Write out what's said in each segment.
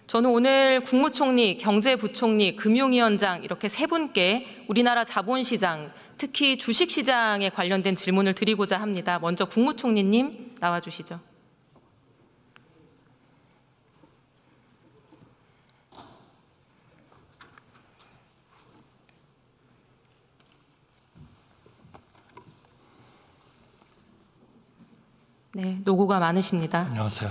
저는 오늘 국무총리, 경제부총리, 금융위원장 이렇게 세 분께 우리나라 자본시장, 특히 주식시장에 관련된 질문을 드리고자 합니다. 먼저 국무총리님 나와주시죠. 네, 노고가 많으십니다. 안녕하세요.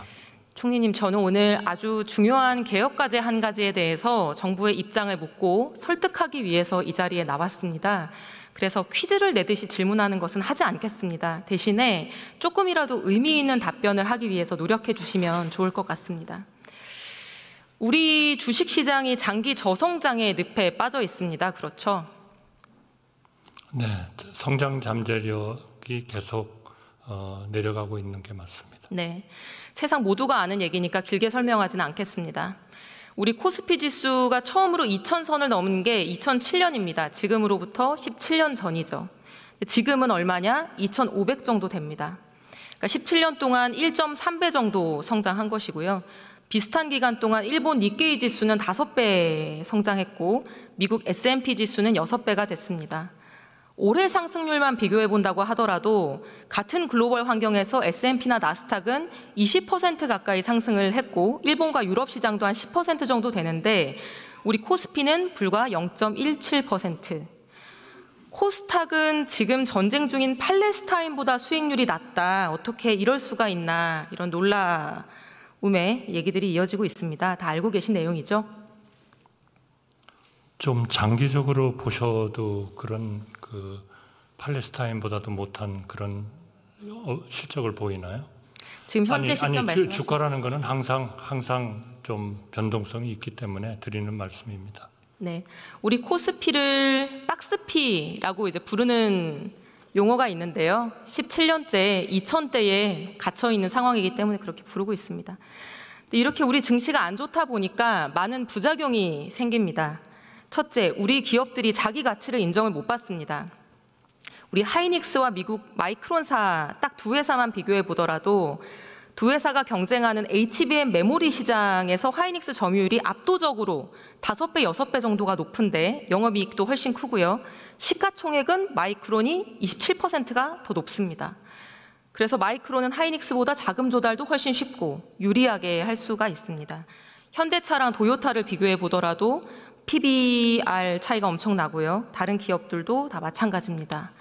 총리님, 저는 오늘 아주 중요한 개혁과제 한 가지에 대해서 정부의 입장을 묻고 설득하기 위해서 이 자리에 나왔습니다. 그래서 퀴즈를 내듯이 질문하는 것은 하지 않겠습니다. 대신에 조금이라도 의미 있는 답변을 하기 위해서 노력해 주시면 좋을 것 같습니다. 우리 주식시장이 장기 저성장의 늪에 빠져 있습니다. 그렇죠? 네, 성장 잠재력이 계속 내려가고 있는 게 맞습니다. 네, 세상 모두가 아는 얘기니까 길게 설명하지는 않겠습니다. 우리 코스피 지수가 처음으로 2000선을 넘은 게 2007년입니다. 지금으로부터 17년 전이죠. 지금은 얼마냐? 2500 정도 됩니다. 그러니까 17년 동안 1.3배 정도 성장한 것이고요. 비슷한 기간 동안 일본 니케이 지수는 5배 성장했고 미국 S&P 지수는 6배가 됐습니다. 올해 상승률만 비교해 본다고 하더라도 같은 글로벌 환경에서 S&P나 나스닥은 20% 가까이 상승을 했고 일본과 유럽 시장도 한 10% 정도 되는데 우리 코스피는 불과 0.17%. 코스닥은 지금 전쟁 중인 팔레스타인보다 수익률이 낮다. 어떻게 이럴 수가 있나. 이런 놀라움의 얘기들이 이어지고 있습니다. 다 알고 계신 내용이죠? 좀 장기적으로 보셔도 그런 팔레스타인보다도 못한 그런 실적을 보이나요? 지금 현재 시점 말씀하시죠? 주가라는 것은 항상 좀 변동성이 있기 때문에 드리는 말씀입니다. 네, 우리 코스피를 박스피라고 이제 부르는 용어가 있는데요. 17년째 2000대에 갇혀 있는 상황이기 때문에 그렇게 부르고 있습니다. 이렇게 우리 증시가 안 좋다 보니까 많은 부작용이 생깁니다. 첫째, 우리 기업들이 자기 가치를 인정을 못 받습니다. 우리 하이닉스와 미국 마이크론사 딱 두 회사만 비교해 보더라도 두 회사가 경쟁하는 HBM 메모리 시장에서 하이닉스 점유율이 압도적으로 5배, 6배 정도가 높은데 영업이익도 훨씬 크고요. 시가총액은 마이크론이 27%가 더 높습니다. 그래서 마이크론은 하이닉스보다 자금 조달도 훨씬 쉽고 유리하게 할 수가 있습니다. 현대차랑 도요타를 비교해 보더라도 PBR 차이가 엄청 나고요. 다른 기업들도 다 마찬가지입니다.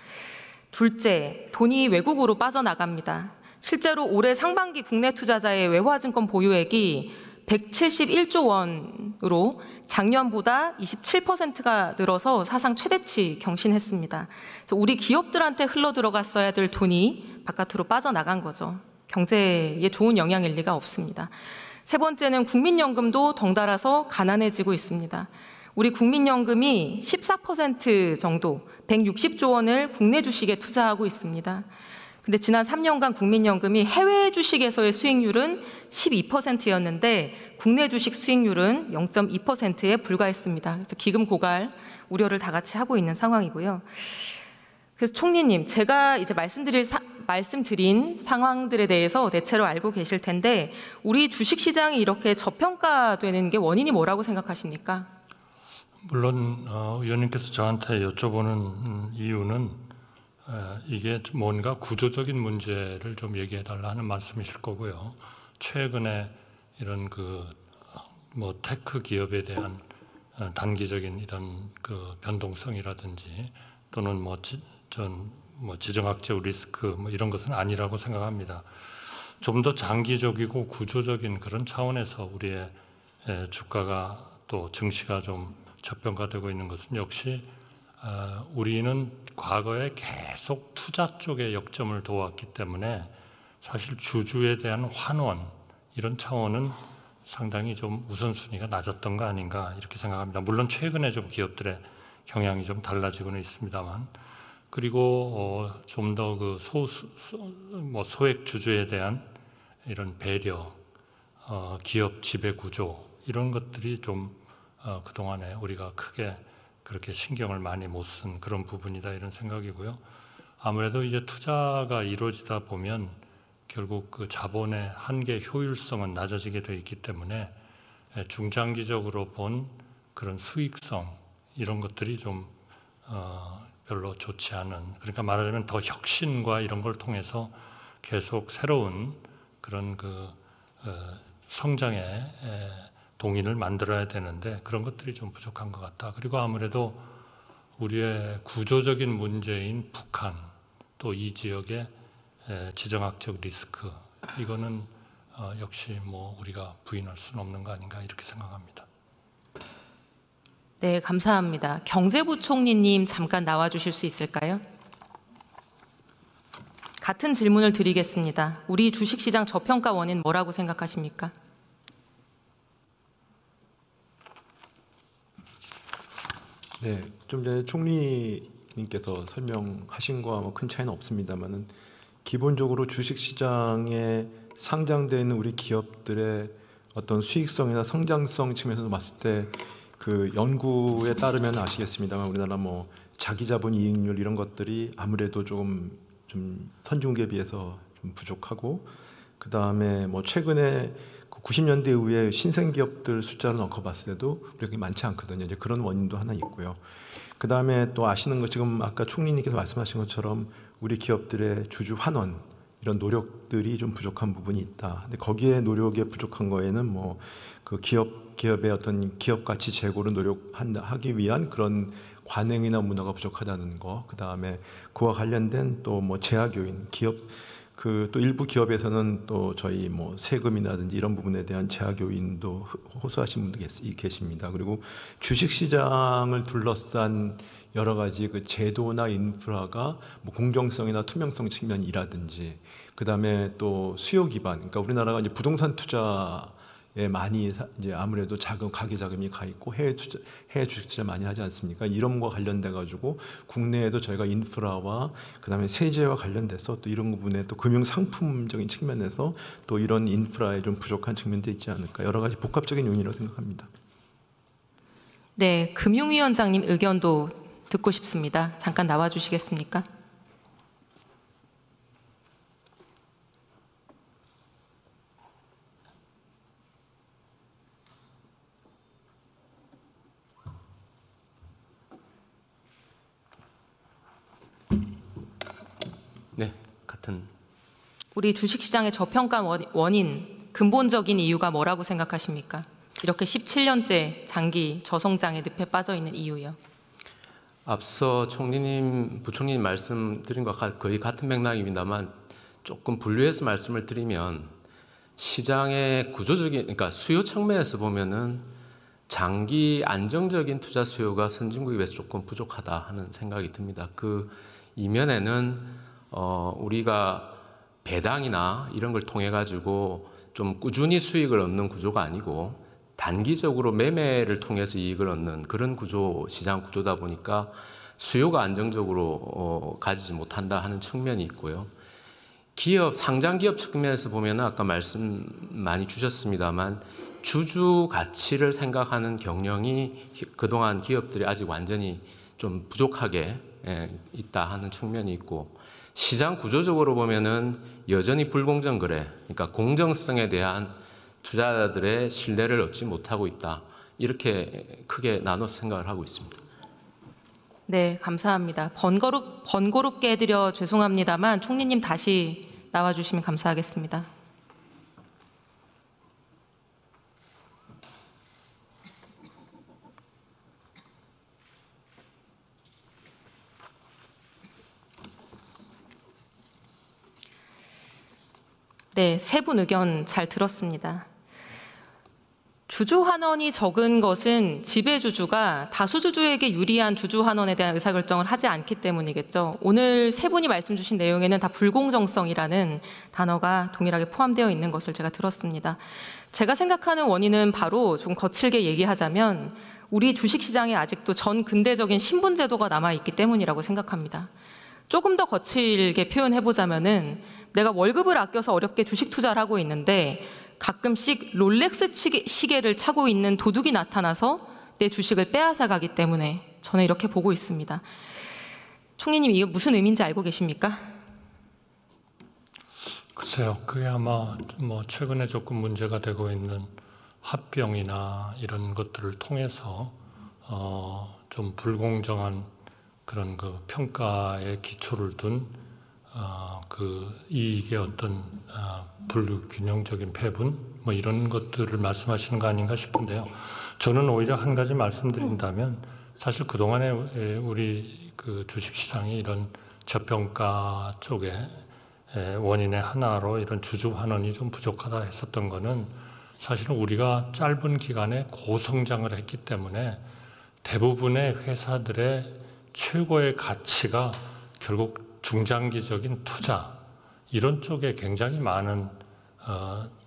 둘째, 돈이 외국으로 빠져나갑니다. 실제로 올해 상반기 국내 투자자의 외화증권 보유액이 171조 원으로 작년보다 27%가 늘어서 사상 최대치 경신했습니다. 그래서 우리 기업들한테 흘러 들어갔어야 될 돈이 바깥으로 빠져나간 거죠. 경제에 좋은 영향일 리가 없습니다. 세 번째는 국민연금도 덩달아서 가난해지고 있습니다. 우리 국민연금이 14% 정도, 160조 원을 국내 주식에 투자하고 있습니다. 근데 지난 3년간 국민연금이 해외 주식에서의 수익률은 12%였는데 국내 주식 수익률은 0.2%에 불과했습니다. 그래서 기금 고갈 우려를 다 같이 하고 있는 상황이고요. 그래서 총리님, 제가 이제 말씀드린 상황들에 대해서 대체로 알고 계실 텐데 우리 주식시장이 이렇게 저평가되는 게 원인이 뭐라고 생각하십니까? 물론 의원님께서 저한테 여쭤보는 이유는 이게 뭔가 구조적인 문제를 좀 얘기해 달라 하는 말씀이실 거고요. 최근에 이런 테크 기업에 대한 단기적인 이런 변동성이라든지 또는 지정학적 리스크 이런 것은 아니라고 생각합니다. 좀 더 장기적이고 구조적인 그런 차원에서 우리의 주가가 또 증시가 좀 저평가되고 있는 것은 역시 우리는 과거에 계속 투자 쪽에 역점을 둬왔기 때문에 사실 주주에 대한 환원 이런 차원은 상당히 좀 우선순위가 낮았던 거 아닌가 이렇게 생각합니다. 물론 최근에 좀 기업들의 경향이 좀 달라지고는 있습니다만 그리고 좀 더 소액 주주에 대한 이런 배려, 기업 지배 구조 이런 것들이 좀 그동안에 우리가 크게 그렇게 신경을 많이 못 쓴 그런 부분이다 이런 생각이고요. 아무래도 이제 투자가 이루어지다 보면 결국 그 자본의 한계 효율성은 낮아지게 되어 있기 때문에 중장기적으로 본 그런 수익성 이런 것들이 좀 별로 좋지 않은, 그러니까 말하자면 더 혁신과 이런 걸 통해서 계속 새로운 그런 성장의 동인을 만들어야 되는데 그런 것들이 좀 부족한 것 같다. 그리고 아무래도 우리의 구조적인 문제인 북한, 또 이 지역의 지정학적 리스크, 이거는 역시 뭐 우리가 부인할 수는 없는 거 아닌가 이렇게 생각합니다. 네, 감사합니다. 경제부총리님 잠깐 나와주실 수 있을까요? 같은 질문을 드리겠습니다. 우리 주식시장 저평가 원인 뭐라고 생각하십니까? 네, 좀 전에 총리님께서 설명하신 거와 뭐 큰 차이는 없습니다만은 기본적으로 주식시장에 상장되어 있는 우리 기업들의 어떤 수익성이나 성장성 측면에서 봤을 때 그 연구에 따르면 아시겠습니다만 우리나라 뭐 자기자본 이익률 이런 것들이 아무래도 좀 선진국에 비해서 좀 부족하고, 그 다음에 뭐 최근에 90년대 이후에 신생 기업들 숫자를 넣고 봤을 때도 그렇게 많지 않거든요. 이제 그런 원인도 하나 있고요. 그 다음에 또 아시는 것, 지금 아까 총리님께서 말씀하신 것처럼 우리 기업들의 주주 환원 이런 노력들이 좀 부족한 부분이 있다. 근데 거기에 노력에 부족한 거에는 뭐 그 기업의 어떤 기업 가치 제고를 노력하기 위한 그런 관행이나 문화가 부족하다는 거. 그 다음에 그와 관련된 또 뭐 재학 요인, 또 일부 기업에서는 또 저희 뭐 세금이라든지 이런 부분에 대한 제약 요인도 호소하신 분도 계십니다. 그리고 주식시장을 둘러싼 여러 가지 그 제도나 인프라가 뭐 공정성이나 투명성 측면이라든지, 그 다음에 또 수요 기반, 그러니까 우리나라가 이제 부동산 투자에 많이 이제 아무래도 가계 자금이 가 있고 해외 주식 투자 많이 하지 않습니까? 이런 거 관련돼 가지고 국내에도 저희가 인프라와 그다음에 세제와 관련돼서 또 이런 부분에 또 금융 상품적인 측면에서 또 이런 인프라에 좀 부족한 측면도 있지 않을까, 여러 가지 복합적인 요인이라고 생각합니다. 네, 금융위원장님 의견도 듣고 싶습니다. 잠깐 나와 주시겠습니까? 네, 같은. 우리 주식시장의 저평가 원인, 근본적인 이유가 뭐라고 생각하십니까? 이렇게 17년째 장기 저성장의 늪에 빠져 있는 이유요. 앞서 부총리님 말씀드린 것과 거의 같은 맥락입니다만 조금 분류해서 말씀을 드리면, 시장의 구조적인, 그러니까 수요 측면에서 보면은 장기 안정적인 투자 수요가 선진국에 비해서 조금 부족하다 하는 생각이 듭니다. 그 이면에는 우리가 배당이나 이런 걸 통해 가지고 좀 꾸준히 수익을 얻는 구조가 아니고 단기적으로 매매를 통해서 이익을 얻는 그런 시장 구조다 보니까 수요가 안정적으로 가지지 못한다 하는 측면이 있고요. 상장 기업 측면에서 보면 아까 말씀 많이 주셨습니다만 주주 가치를 생각하는 경영이 그동안 기업들이 아직 완전히 좀 부족하게 있다 하는 측면이 있고, 시장 구조적으로 보면은 여전히 불공정 거래, 그러니까 공정성에 대한 투자자들의 신뢰를 얻지 못하고 있다. 이렇게 크게 나눠서 생각을 하고 있습니다. 네, 감사합니다. 번거롭게 해드려 죄송합니다만 총리님 다시 나와주시면 감사하겠습니다. 네, 세 분 의견 잘 들었습니다. 주주 환원이 적은 것은 지배주주가 다수주주에게 유리한 주주 환원에 대한 의사결정을 하지 않기 때문이겠죠. 오늘 세 분이 말씀 주신 내용에는 다 불공정성이라는 단어가 동일하게 포함되어 있는 것을 제가 들었습니다. 제가 생각하는 원인은 바로 좀 거칠게 얘기하자면 우리 주식시장에 아직도 전 근대적인 신분제도가 남아있기 때문이라고 생각합니다. 조금 더 거칠게 표현해보자면은 내가 월급을 아껴서 어렵게 주식 투자를 하고 있는데 가끔씩 롤렉스 시계를 차고 있는 도둑이 나타나서 내 주식을 빼앗아 가기 때문에 저는 이렇게 보고 있습니다. 총리님, 이게 무슨 의미인지 알고 계십니까? 글쎄요, 그게 아마 뭐 최근에 조금 문제가 되고 있는 합병이나 이런 것들을 통해서 좀 불공정한 그런 그 평가에 기초를 둔 그 이익의 어떤 불균형적인 배분 뭐 이런 것들을 말씀하시는 거 아닌가 싶은데요. 저는 오히려 한 가지 말씀드린다면 사실 그동안에 우리 그 주식시장이 이런 저평가 쪽에 원인의 하나로 이런 주주 환원이 좀 부족하다 했었던 거는 사실은 우리가 짧은 기간에 고성장을 했기 때문에 대부분의 회사들의 최고의 가치가 결국 중장기적인 투자 이런 쪽에 굉장히 많은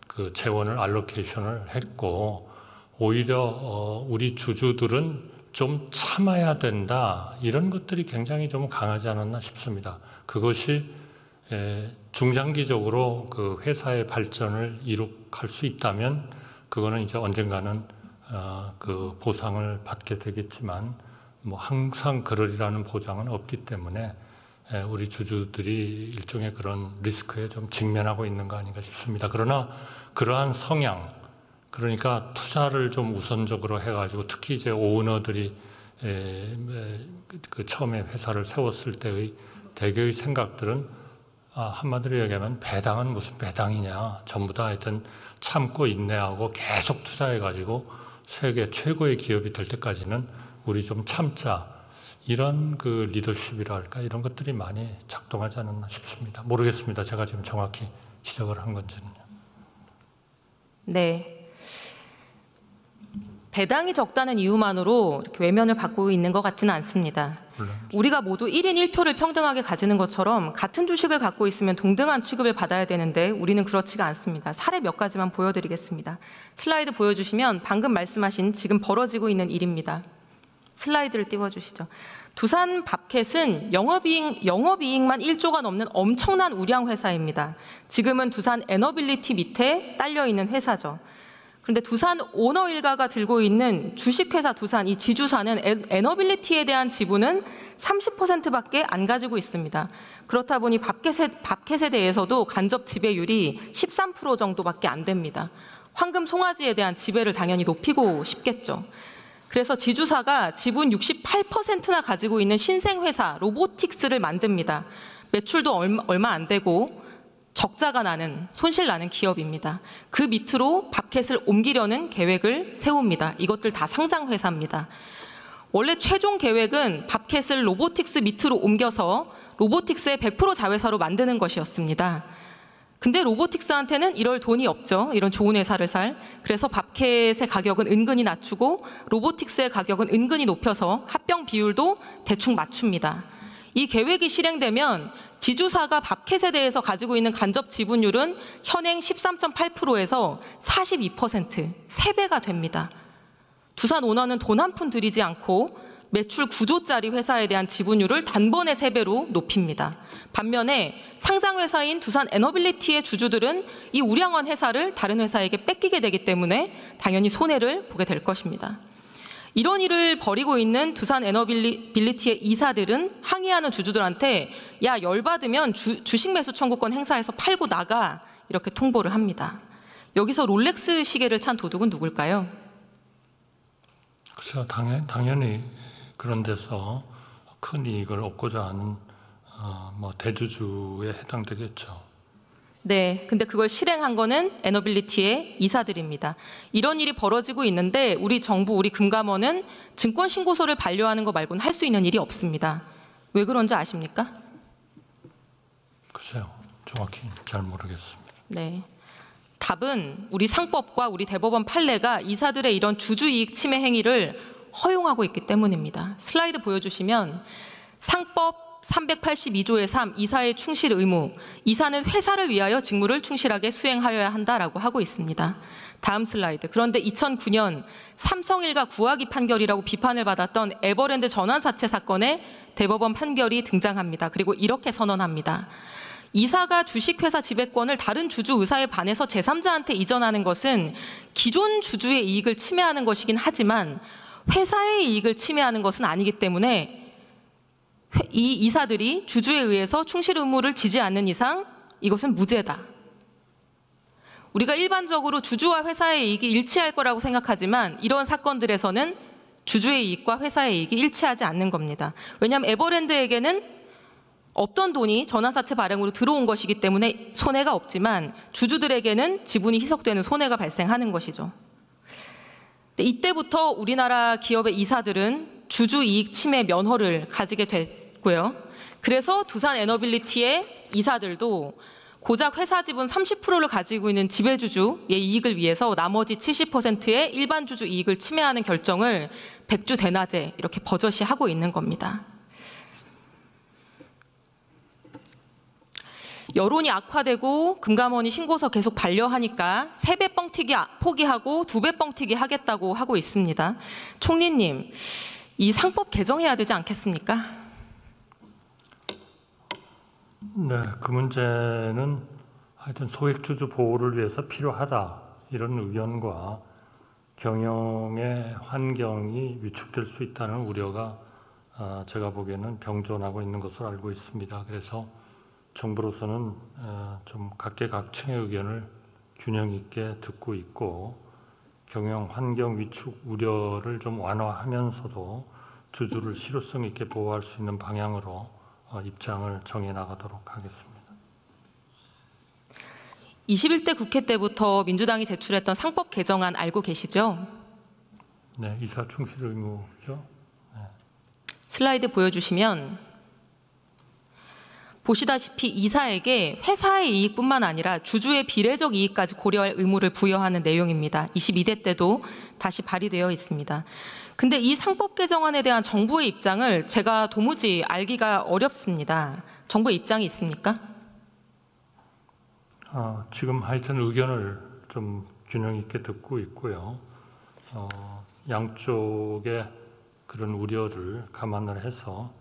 그 재원을 알로케이션을 했고 오히려 우리 주주들은 좀 참아야 된다 이런 것들이 굉장히 좀 강하지 않았나 싶습니다. 그것이 중장기적으로 그 회사의 발전을 이룩할 수 있다면 그거는 이제 언젠가는 그 보상을 받게 되겠지만 뭐 항상 그러리라는 보장은 없기 때문에 우리 주주들이 일종의 그런 리스크에 좀 직면하고 있는 거 아닌가 싶습니다. 그러나 그러한 성향, 그러니까 투자를 좀 우선적으로 해가지고 특히 이제 오너들이 그 처음에 회사를 세웠을 때의 대개의 생각들은 한마디로 얘기하면 배당은 무슨 배당이냐, 전부 다 하여튼 참고 인내하고 계속 투자해가지고 세계 최고의 기업이 될 때까지는 우리 좀 참자. 이런 그 리더십이랄까 이런 것들이 많이 작동하지 않았나 싶습니다. 모르겠습니다. 제가 지금 정확히 지적을 한 건지는요. 네. 배당이 적다는 이유만으로 이렇게 외면을 받고 있는 것 같지는 않습니다. 우리가 모두 1인 1표를 평등하게 가지는 것처럼 같은 주식을 갖고 있으면 동등한 취급을 받아야 되는데 우리는 그렇지가 않습니다. 사례 몇 가지만 보여드리겠습니다. 슬라이드 보여주시면 방금 말씀하신 지금 벌어지고 있는 일입니다. 슬라이드를 띄워주시죠. 두산 밥켓은 영업이익만 1조가 넘는 엄청난 우량 회사입니다. 지금은 두산 에너빌리티 밑에 딸려있는 회사죠. 그런데 두산 오너 일가가 들고 있는 주식회사 두산, 이 지주사는 에너빌리티에 대한 지분은 30%밖에 안 가지고 있습니다. 그렇다 보니 밥켓에 대해서도 간접 지배율이 13% 정도밖에 안 됩니다. 황금 송아지에 대한 지배를 당연히 높이고 싶겠죠. 그래서 지주사가 지분 68%나 가지고 있는 신생회사 로보틱스를 만듭니다. 매출도 얼마 안 되고 적자가 나는, 손실 나는 기업입니다. 그 밑으로 밥켓을 옮기려는 계획을 세웁니다. 이것들 다 상장회사입니다. 원래 최종 계획은 밥켓을 로보틱스 밑으로 옮겨서 로보틱스의 100% 자회사로 만드는 것이었습니다. 근데 로보틱스한테는 이럴 돈이 없죠. 이런 좋은 회사를 살. 그래서 밥켓의 가격은 은근히 낮추고 로보틱스의 가격은 은근히 높여서 합병 비율도 대충 맞춥니다. 이 계획이 실행되면 지주사가 밥켓에 대해서 가지고 있는 간접 지분율은 현행 13.8%에서 42%, 3배가 됩니다. 두산 오너는 돈 한 푼 들이지 않고 매출 9조짜리 회사에 대한 지분율을 단번에 3배로 높입니다. 반면에 상장회사인 두산 에너빌리티의 주주들은 이 우량한 회사를 다른 회사에게 뺏기게 되기 때문에 당연히 손해를 보게 될 것입니다. 이런 일을 벌이고 있는 두산 에너빌리티의 이사들은 항의하는 주주들한테 야, 열받으면 주식 매수 청구권 행사해서 팔고 나가 이렇게 통보를 합니다. 여기서 롤렉스 시계를 찬 도둑은 누굴까요? 글쎄요, 당연히 그런 데서 큰 이익을 얻고자 하는 뭐 대주주에 해당되겠죠. 네, 근데 그걸 실행한 거는 에너빌리티의 이사들입니다. 이런 일이 벌어지고 있는데 우리 정부, 우리 금감원은 증권신고서를 반려하는 거 말고는 할 수 있는 일이 없습니다. 왜 그런지 아십니까? 글쎄요, 정확히 잘 모르겠습니다. 네, 답은 우리 상법과 우리 대법원 판례가 이사들의 이런 주주이익 침해 행위를 허용하고 있기 때문입니다. 슬라이드 보여주시면 상법 382조의 3, 이사의 충실 의무, 이사는 회사를 위하여 직무를 충실하게 수행하여야 한다라고 하고 있습니다. 다음 슬라이드. 그런데 2009년 삼성일가 구하기 판결이라고 비판을 받았던 에버랜드 전환사채 사건에 대법원 판결이 등장합니다. 그리고 이렇게 선언합니다. 이사가 주식회사 지배권을 다른 주주 의사에 반해서 제3자한테 이전하는 것은 기존 주주의 이익을 침해하는 것이긴 하지만 회사의 이익을 침해하는 것은 아니기 때문에 이 이사들이 주주에 의해서 충실 의무를 지지 않는 이상 이것은 무죄다. 우리가 일반적으로 주주와 회사의 이익이 일치할 거라고 생각하지만 이런 사건들에서는 주주의 이익과 회사의 이익이 일치하지 않는 겁니다. 왜냐하면 에버랜드에게는 없던 돈이 전환사채 발행으로 들어온 것이기 때문에 손해가 없지만 주주들에게는 지분이 희석되는 손해가 발생하는 것이죠. 이때부터 우리나라 기업의 이사들은 주주 이익 침해 면허를 가지게 됐고요. 그래서 두산 에너빌리티의 이사들도 고작 회사 지분 30%를 가지고 있는 지배주주의 이익을 위해서 나머지 70%의 일반 주주 이익을 침해하는 결정을 백주 대낮에 이렇게 버젓이 하고 있는 겁니다. 여론이 악화되고 금감원이 신고서 계속 반려하니까 3배 뻥튀기 포기하고 2배 뻥튀기 하겠다고 하고 있습니다. 총리님, 이 상법 개정해야 되지 않겠습니까? 네, 그 문제는 하여튼 소액주주 보호를 위해서 필요하다 이런 의견과 경영의 환경이 위축될 수 있다는 우려가 제가 보기에는 병존하고 있는 것으로 알고 있습니다. 그래서 정부로서는 좀 각계각층의 의견을 균형 있게 듣고 있고 경영 환경 위축 우려를 좀 완화하면서도 주주를 실효성 있게 보호할 수 있는 방향으로 입장을 정해 나가도록 하겠습니다. 21대 국회 때부터 민주당이 제출했던 상법 개정안 알고 계시죠? 네, 이사 충실 의무죠. 네. 슬라이드 보여주시면 보시다시피 이사에게 회사의 이익뿐만 아니라 주주의 비례적 이익까지 고려할 의무를 부여하는 내용입니다. 22대 때도 다시 발의되어 있습니다. 근데 이 상법 개정안에 대한 정부의 입장을 제가 도무지 알기가 어렵습니다. 정부의 입장이 있습니까? 지금 하여튼 의견을 좀 균형 있게 듣고 있고요. 양쪽의 그런 우려를 감안을 해서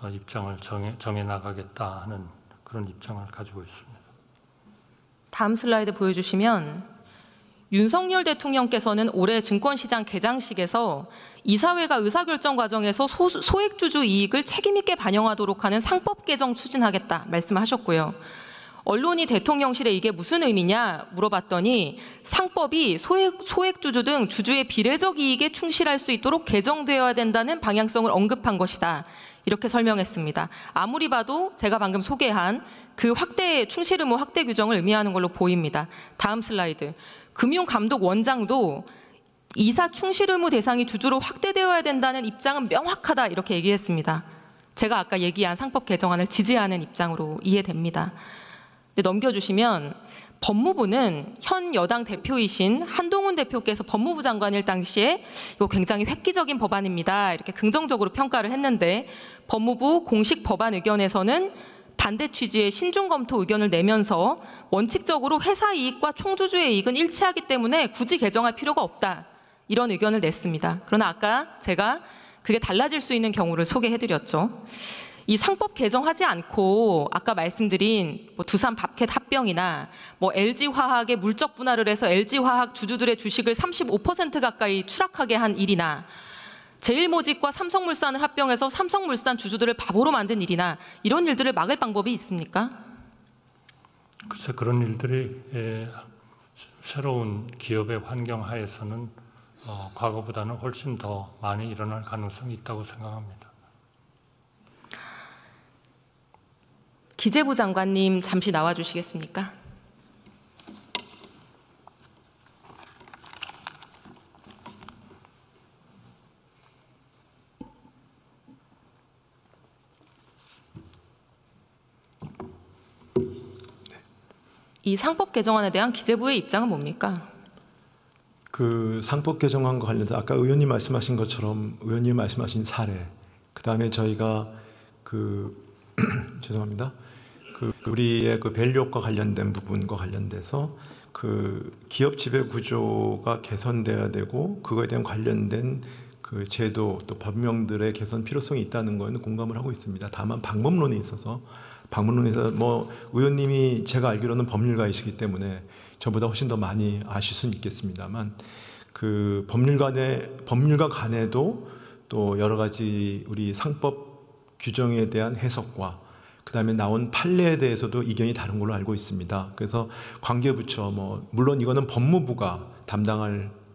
입장을 정해 나가겠다 하는 그런 입장을 가지고 있습니다. 다음 슬라이드 보여주시면 윤석열 대통령께서는 올해 증권시장 개장식에서 이사회가 의사결정 과정에서 소액주주 이익을 책임있게 반영하도록 하는 상법 개정 추진하겠다 말씀하셨고요. 언론이 대통령실에 이게 무슨 의미냐 물어봤더니 상법이 소액주주 등 주주의 비례적 이익에 충실할 수 있도록 개정되어야 된다는 방향성을 언급한 것이다. 이렇게 설명했습니다. 아무리 봐도 제가 방금 소개한 그 충실 의무 확대 규정을 의미하는 걸로 보입니다. 다음 슬라이드. 금융감독원장도 이사 충실 의무 대상이 주주로 확대되어야 된다는 입장은 명확하다 이렇게 얘기했습니다. 제가 아까 얘기한 상법 개정안을 지지하는 입장으로 이해됩니다. 넘겨주시면 법무부는 현 여당 대표이신 한동훈 대표께서 법무부 장관일 당시에 이거 굉장히 획기적인 법안입니다. 이렇게 긍정적으로 평가를 했는데 법무부 공식 법안 의견에서는 반대 취지의 신중 검토 의견을 내면서 원칙적으로 회사 이익과 총주주의 이익은 일치하기 때문에 굳이 개정할 필요가 없다. 이런 의견을 냈습니다. 그러나 아까 제가 그게 달라질 수 있는 경우를 소개해드렸죠. 이 상법 개정하지 않고 아까 말씀드린 두산 밥캣 합병이나 LG화학의 물적 분할을 해서 LG화학 주주들의 주식을 35% 가까이 추락하게 한 일이나 제일모직과 삼성물산을 합병해서 삼성물산 주주들을 바보로 만든 일이나 이런 일들을 막을 방법이 있습니까? 글쎄 그런 일들이 새로운 기업의 환경 하에서는 과거보다는 훨씬 더 많이 일어날 가능성이 있다고 생각합니다. 기재부 장관님 잠시 나와 주시겠습니까? 이 상법 개정안에 대한 기재부의 입장은 뭡니까? 그 상법 개정안과 관련해서 아까 의원님 말씀하신 것처럼 의원님 말씀하신 사례, 그 다음에 저희가 죄송합니다. 우리의 그 밸류업과 관련된 부분과 관련돼서 그 기업 지배 구조가 개선돼야 되고 그거에 대한 관련된 그 제도 또 법령들의 개선 필요성이 있다는 거에는 공감을 하고 있습니다. 다만 방법론에 있어서 의원님이 제가 알기로는 법률가이시기 때문에 저보다 훨씬 더 많이 아실 수는 있겠습니다만 그 법률가 간에도 또 여러 가지 우리 상법 규정에 대한 해석과 그다음에 나온 판례에 대해서도 이견이 다른 걸로 알고 있습니다. 그래서 관계부처 물론 이거는 법무부가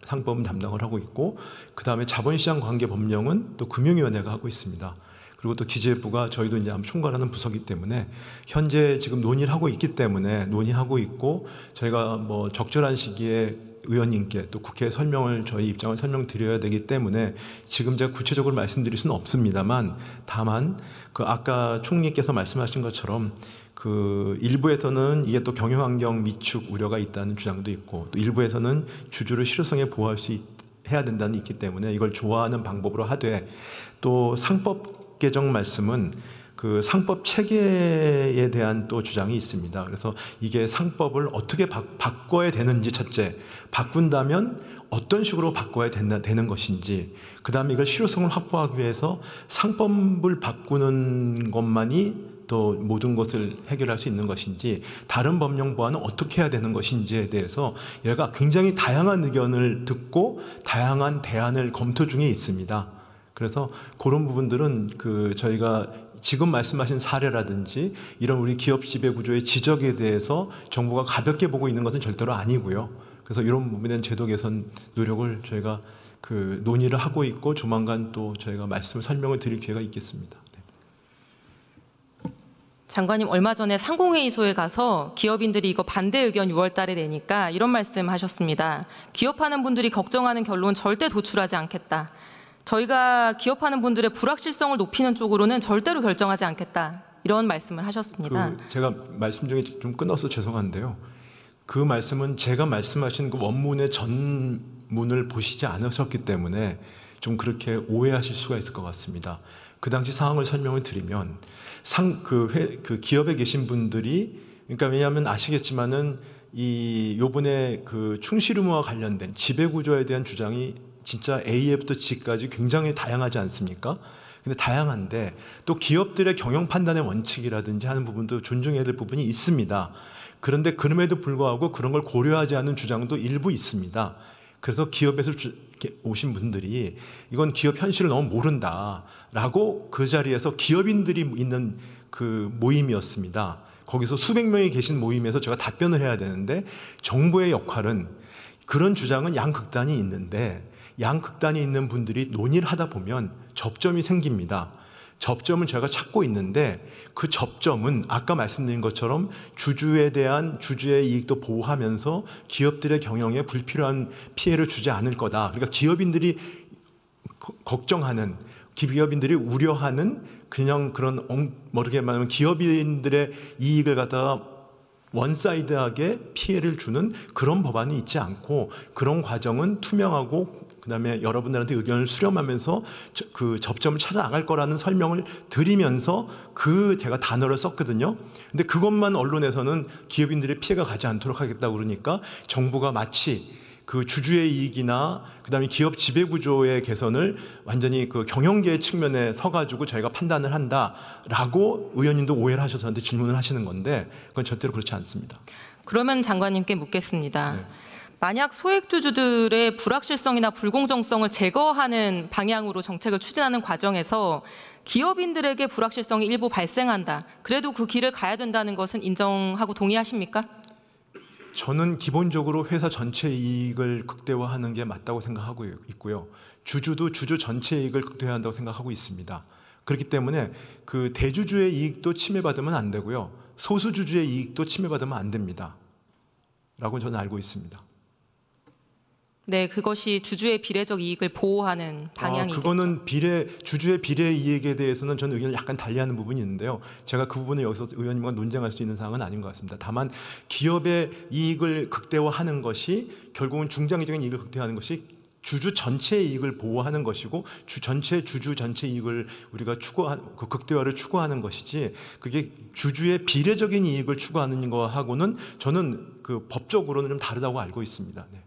상법은 담당을 하고 있고, 그다음에 자본시장 관계 법령은 또 금융위원회가 하고 있습니다. 그리고 또 기재부가 저희도 이제 총괄하는 부서이기 때문에 현재 지금 논의를 하고 있기 때문에 논의하고 있고, 저희가 적절한 시기에 의원님께 또 국회에 저희 입장을 설명드려야 되기 때문에 지금 제가 구체적으로 말씀드릴 수는 없습니다만, 다만 아까 총리께서 말씀하신 것처럼 일부에서는 이게 또 경영환경 위축 우려가 있다는 주장도 있고, 또 일부에서는 주주를 실효성에 보호할 해야 된다는 있기 때문에 이걸 좋아하는 방법으로 하되, 또 상법 개정 말씀은 상법 체계에 대한 또 주장이 있습니다. 그래서 이게 상법을 어떻게 바꿔야 되는지, 첫째, 바꾼다면 어떤 식으로 바꿔야 되는 것인지, 그 다음에 이걸 실효성을 확보하기 위해서 상법을 바꾸는 것만이 또 모든 것을 해결할 수 있는 것인지, 다른 법령 보완은 어떻게 해야 되는 것인지에 대해서 얘가 굉장히 다양한 의견을 듣고 다양한 대안을 검토 중에 있습니다. 그래서 그런 부분들은 저희가 지금 말씀하신 사례라든지 이런 우리 기업 지배 구조의 지적에 대해서 정부가 가볍게 보고 있는 것은 절대로 아니고요. 그래서 이런 부분에 대한 제도 개선 노력을 저희가 논의를 하고 있고, 조만간 또 저희가 설명을 드릴 기회가 있겠습니다. 네. 장관님, 얼마 전에 상공회의소에 가서 기업인들이 이거 반대 의견 6월 달에 내니까 이런 말씀 하셨습니다. 기업하는 분들이 걱정하는 결론 절대 도출하지 않겠다. 저희가 기업하는 분들의 불확실성을 높이는 쪽으로는 절대로 결정하지 않겠다. 이런 말씀을 하셨습니다. 제가 말씀 중에 좀 끊어서 죄송한데요. 그 말씀은 제가 말씀하신 원문의 전문을 보시지 않으셨기 때문에 좀 그렇게 오해하실 수가 있을 것 같습니다. 그 당시 상황을 설명을 드리면, 기업에 계신 분들이, 그러니까 왜냐하면 아시겠지만은 요번에 충실 의무와 관련된 지배구조에 대한 주장이 진짜 A부터 G까지 굉장히 다양하지 않습니까? 근데 다양한데 또 기업들의 경영 판단의 원칙이라든지 하는 부분도 존중해야 될 부분이 있습니다. 그런데 그럼에도 불구하고 그런 걸 고려하지 않은 주장도 일부 있습니다. 그래서 기업에서 오신 분들이 이건 기업 현실을 너무 모른다라고 그 자리에서 기업인들이 있는 모임이었습니다. 거기서 수백 명이 계신 모임에서 제가 답변을 해야 되는데, 정부의 역할은 그런 주장은 양극단이 있는데, 양극단이 있는 분들이 논의를 하다 보면 접점이 생깁니다. 접점은 제가 찾고 있는데, 그 접점은 아까 말씀드린 것처럼 주주에 대한 주주의 이익도 보호하면서 기업들의 경영에 불필요한 피해를 주지 않을 거다. 그러니까 기업인들이 걱정하는, 기업인들이 우려하는 그냥 그런 모르게 말하면 기업인들의 이익을 갖다가 원사이드하게 피해를 주는 그런 법안이 있지 않고, 그런 과정은 투명하고 그다음에 여러분들한테 의견을 수렴하면서 그 접점을 찾아 나갈 거라는 설명을 드리면서 제가 단어를 썼거든요. 근데 그것만 언론에서는 기업인들의 피해가 가지 않도록 하겠다고 그러니까, 정부가 마치 주주의 이익이나 그다음에 기업 지배 구조의 개선을 완전히 경영계의 측면에 서가지고 저희가 판단을 한다라고 의원님도 오해를 하셔서 저한테 질문을 하시는 건데, 그건 절대로 그렇지 않습니다. 그러면 장관님께 묻겠습니다. 네. 만약 소액주주들의 불확실성이나 불공정성을 제거하는 방향으로 정책을 추진하는 과정에서 기업인들에게 불확실성이 일부 발생한다. 그래도 그 길을 가야 된다는 것은 인정하고 동의하십니까? 저는 기본적으로 회사 전체 이익을 극대화하는 게 맞다고 생각하고 있고요. 주주도 주주 전체 이익을 극대화한다고 생각하고 있습니다. 그렇기 때문에 대주주의 이익도 침해받으면 안 되고요. 소수주주의 이익도 침해받으면 안 됩니다. 라고 저는 알고 있습니다. 네, 그것이 주주의 비례적 이익을 보호하는 방향이겠죠. 그거는 주주의 비례 이익에 대해서는 저는 의견을 약간 달리하는 부분이 있는데요. 제가 그 부분을 여기서 의원님과 논쟁할 수 있는 사항은 아닌 것 같습니다. 다만 기업의 이익을 극대화하는 것이 결국은 중장기적인 이익을 극대화하는 것이 주주 전체의 이익을 보호하는 것이고, 주주 전체 이익을 우리가 극대화를 추구하는 것이지, 그게 주주의 비례적인 이익을 추구하는 거하고는 저는 법적으로는 좀 다르다고 알고 있습니다. 네.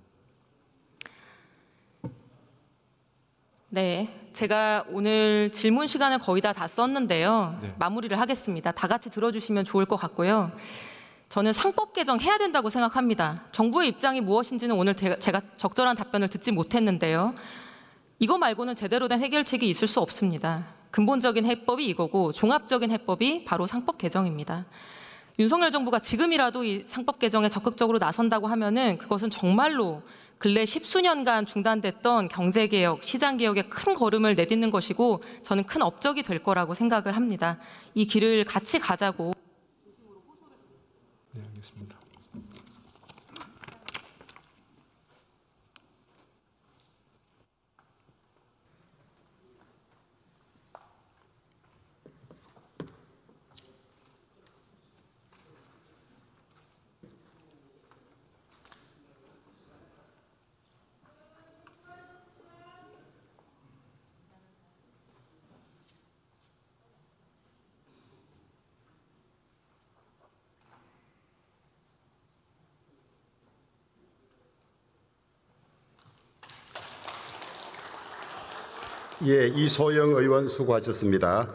네, 제가 오늘 질문 시간을 거의 다 썼는데요. 네. 마무리를 하겠습니다. 다 같이 들어주시면 좋을 것 같고요. 저는 상법 개정해야 된다고 생각합니다. 정부의 입장이 무엇인지는 오늘 제가 적절한 답변을 듣지 못했는데요. 이거 말고는 제대로 된 해결책이 있을 수 없습니다. 근본적인 해법이 이거고 종합적인 해법이 바로 상법 개정입니다. 윤석열 정부가 지금이라도 이 상법 개정에 적극적으로 나선다고 하면은 그것은 정말로 근래 10수년간 중단됐던 경제개혁, 시장개혁에 큰 걸음을 내딛는 것이고 저는 큰 업적이 될 거라고 생각을 합니다. 이 길을 같이 가자고. 네, 알겠습니다. 예, 이소영 의원 수고하셨습니다.